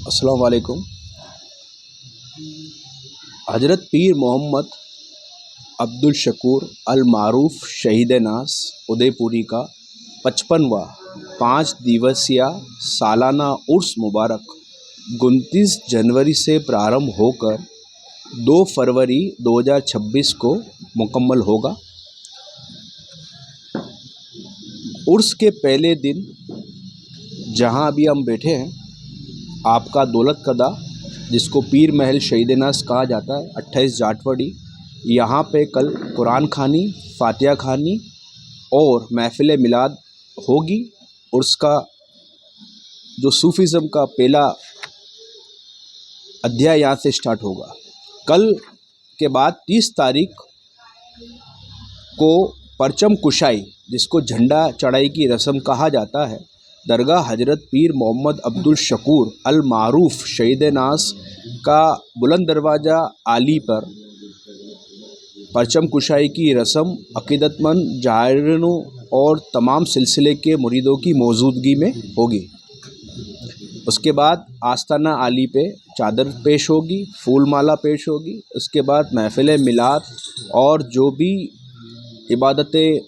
अस्सलाम वालेकुम। हज़रत पीर मोहम्मद अब्दुल शकूर अल मारूफ शहीद नास उदयपुरी का 55वां 5 दिवसीय सालाना उर्स मुबारक 29 जनवरी से प्रारंभ होकर 2 फरवरी 2026 को मुकम्मल होगा। उर्स के पहले दिन जहां अभी हम बैठे हैं, आपका दौलत कदा, जिसको पीर महल शहीद नास कहा जाता है, 28 जाटवड़ी, यहाँ पे कल कुरान खानी, फातिहा खानी और महफिल मिलाद होगी। उर्स का जो सूफीज़म का पहला अध्याय यहाँ से स्टार्ट होगा। कल के बाद 30 तारीख को परचम कुशाई, जिसको झंडा चढ़ाई की रस्म कहा जाता है, दरगाह हज़रत पीर मोहम्मद अब्दुल शकूर अल मारूफ शहीद नास का बुलंद दरवाज़ा आली पर परचम कुशाई की रस्म अक़ीदतमंद ज़ायरीनों और तमाम सिलसिले के मुरीदों की मौजूदगी में होगी। उसके बाद आस्ताना आली पे चादर पेश होगी, फूल माला पेश होगी। उसके बाद महफिल मिलाद और जो भी इबादतें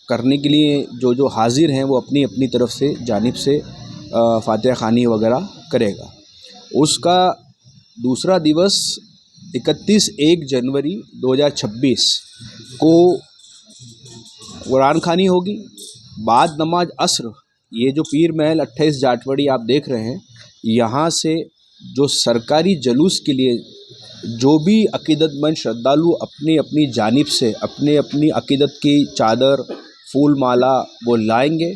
करने के लिए जो हाजिर हैं वो अपनी अपनी तरफ से जानिब से फातिहा खानी वगैरह करेगा। उसका दूसरा दिवस 31 जनवरी 2026 को कुरान खानी होगी। बाद नमाज असर, ये जो पीर महल 28 जाटवड़ी आप देख रहे हैं, यहाँ से जो सरकारी जुलूस के लिए जो भी अक़ीदतमंद श्रद्धालु अपनी अपनी जानिब से अपनी अपनी अक़ीदत की चादर, फूल माला वो लाएंगे।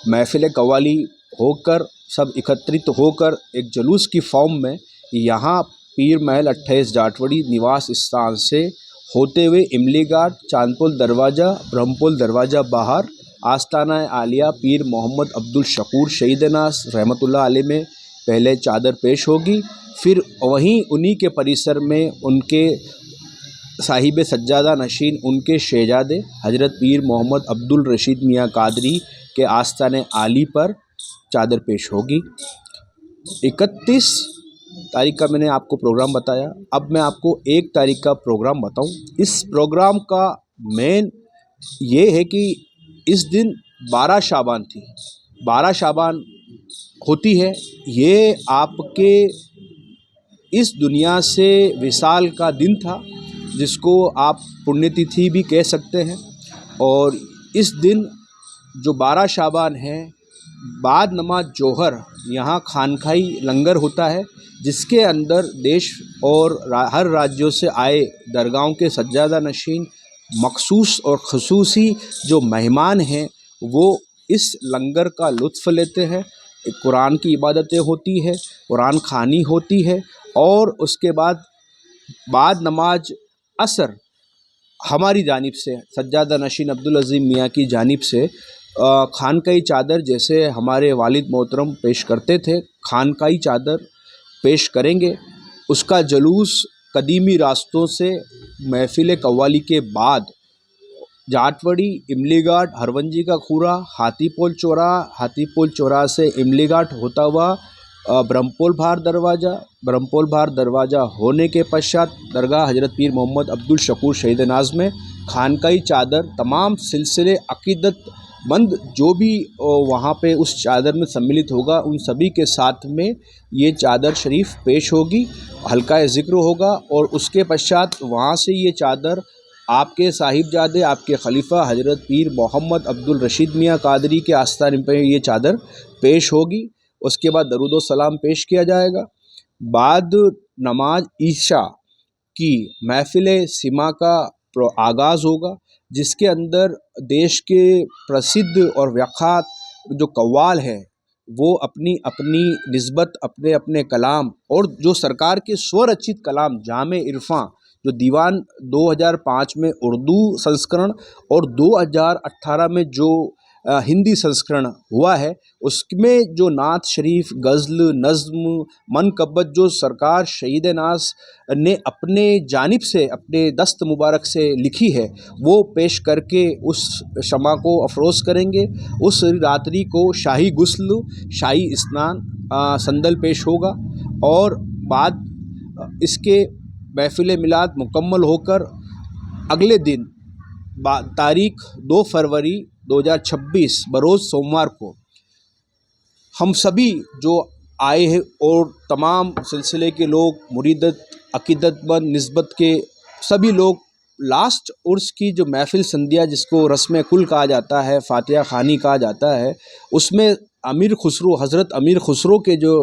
महफिल कव्वाली होकर सब एकत्रित होकर एक जुलूस की फॉर्म में यहाँ पीर महल 28 जाटवड़ी निवास स्थान से होते हुए इमली घाट, चांदपुल दरवाज़ा, ब्रह्मपुल दरवाज़ा बाहर आस्ताना आलिया पीर मोहम्मद अब्दुल शकूर शहीद नास रहमतुल्लाह अलैह में पहले चादर पेश होगी। फिर वहीं उन्हीं के परिसर में उनके साहिब सज्जादा नशीन, उनके शहजादे हज़रत पीर मोहम्मद अब्दुल रशीद मियाँ कादरी के आस्ताने आली पर चादर पेश होगी। 31 तारीख का मैंने आपको प्रोग्राम बताया। अब मैं आपको 1 तारीख का प्रोग्राम बताऊं। इस प्रोग्राम का मेन ये है कि इस दिन 12 शाबान थी। 12 शाबान होती है, ये आपके इस दुनिया से विसाल का दिन था, जिसको आप पुण्यतिथि भी कह सकते हैं। और इस दिन जो 12 शाबान है, बाद नमाज जोहर यहाँ खानखाई लंगर होता है, जिसके अंदर देश और हर राज्यों से आए दरगाहों के सज्जादा नशीन, मखसूस और ख़ुसूसी जो मेहमान हैं, वो इस लंगर का लुत्फ़ लेते हैं। कुरान की इबादतें होती है, कुरान खानी होती है और उसके बाद नमाज असर हमारी जानिब से सज्जादा नशीन अब्दुल अज़ीम मियाँ की जानिब से खानकाई चादर, जैसे हमारे वालिद मोहतरम पेश करते थे, खानकाई चादर पेश करेंगे। उसका जुलूस कदीमी रास्तों से महफिल कव्वाली के बाद जाटवड़ी, इमली घाट, हरवंजी का खूरा, हाथीपोल चौराहा से इमली घाट होता हुआ ब्रह्मपुल भार दरवाज़ा होने के पश्चात दरगाह हज़रत पीर मोहम्मद अब्दुल शकूर शहीद नाज में खानकाई चादर तमाम सिलसिले अक़ीदतमंद जो भी वहाँ पे उस चादर में सम्मिलित होगा, उन सभी के साथ में ये चादर शरीफ पेश होगी, हल्का ज़िक्र होगा। और उसके पश्चात वहाँ से ये चादर आपके साहिबजादे, आपके खलीफा हज़रत पीर मोहम्मद अब्दुल रशीद मियाँ कादरी के आस्थान पर ये चादर पेश होगी। उसके बाद दरूद व सलाम पेश किया जाएगा। बाद नमाज ईशा की महफिल सिमा का आगाज़ होगा, जिसके अंदर देश के प्रसिद्ध और व्याख्यात जो कव्वाल हैं, वो अपनी अपनी निस्बत अपने अपने कलाम और जो सरकार के स्वरचित कलाम जामे इरफां, जो दीवान 2005 में उर्दू संस्करण और 2018 में जो हिंदी संस्करण हुआ है, उसमें जो नात शरीफ, गज़ल, नज़्म, मनकबत जो सरकार शहीद नास ने अपने जानिब से अपने दस्त मुबारक से लिखी है, वो पेश करके उस शमा को अफरोज़ करेंगे। उस रात्रि को शाही गुस्ल, शाही स्नान, संदल पेश होगा। और बाद इसके महफ़िल मिलाद मुकम्मल होकर अगले दिन तारीख़ 2 फरवरी 2026 बरोज़ सोमवार को हम सभी जो आए हैं और तमाम सिलसिले के लोग, मुरीदत, अक़ीदतमंद, निस्बत के सभी लोग लास्ट उर्स की जो महफ़िल संध्या जिसको रस्म कुल कहा जाता है, फ़ातिहा ख़ानी कहा जाता है, उसमें अमीर खुसरो, हज़रत अमीर खुसरो के जो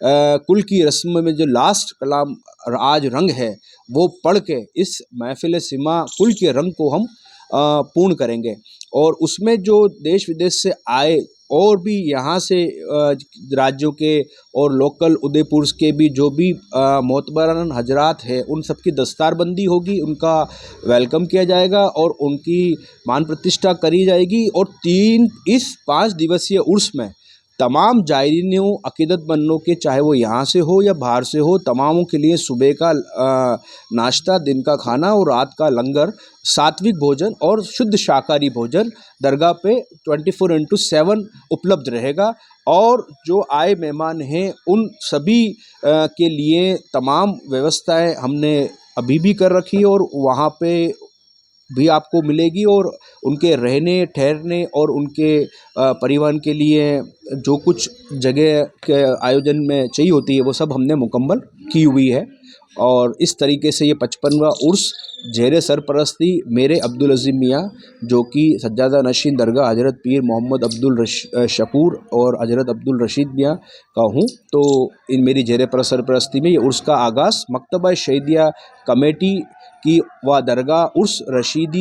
कुल की रस्म में जो लास्ट कलाम आज रंग है वो पढ़ के इस महफ़िल सिमा कुल के रंग को हम पूर्ण करेंगे। और उसमें जो देश विदेश से आए और भी यहाँ से राज्यों के और लोकल उदयपुर के भी जो भी मोतबरन हजरात है उन सब की दस्तारबंदी होगी, उनका वेलकम किया जाएगा और उनकी मान प्रतिष्ठा करी जाएगी। और इस 5 दिवसीय उर्स में तमाम जायरीनों, अक़ीदतमंदों के, चाहे वो यहाँ से हो या बाहर से हो, तमामों के लिए सुबह का नाश्ता, दिन का खाना और रात का लंगर, सात्विक भोजन और शुद्ध शाकाहारी भोजन दरगाह पे 24/7 उपलब्ध रहेगा। और जो आए मेहमान हैं उन सभी के लिए तमाम व्यवस्थाएं हमने अभी भी कर रखी है और वहाँ पे भी आपको मिलेगी। और उनके रहने, ठहरने और उनके परिवहन के लिए जो कुछ जगह के आयोजन में चाहिए होती है वो सब हमने मुकम्मल की हुई है। और इस तरीके से ये 55वां उर्स ज़ेरे सरपरस्ती मेरे अब्दुल अज़ीम मियाँ, जो कि सज्जादा नशीन दरगाह हज़रत पीर मोहम्मद अब्दुल शकूर और हज़रत अब्दुल रशीद मियाँ का हूँ, तो इन मेरी ज़ेरे सरपरस्ती में ये उर्स का आगाज़ मकतबा शहीदिया कमेटी की व दरगाह उर्स रशीदी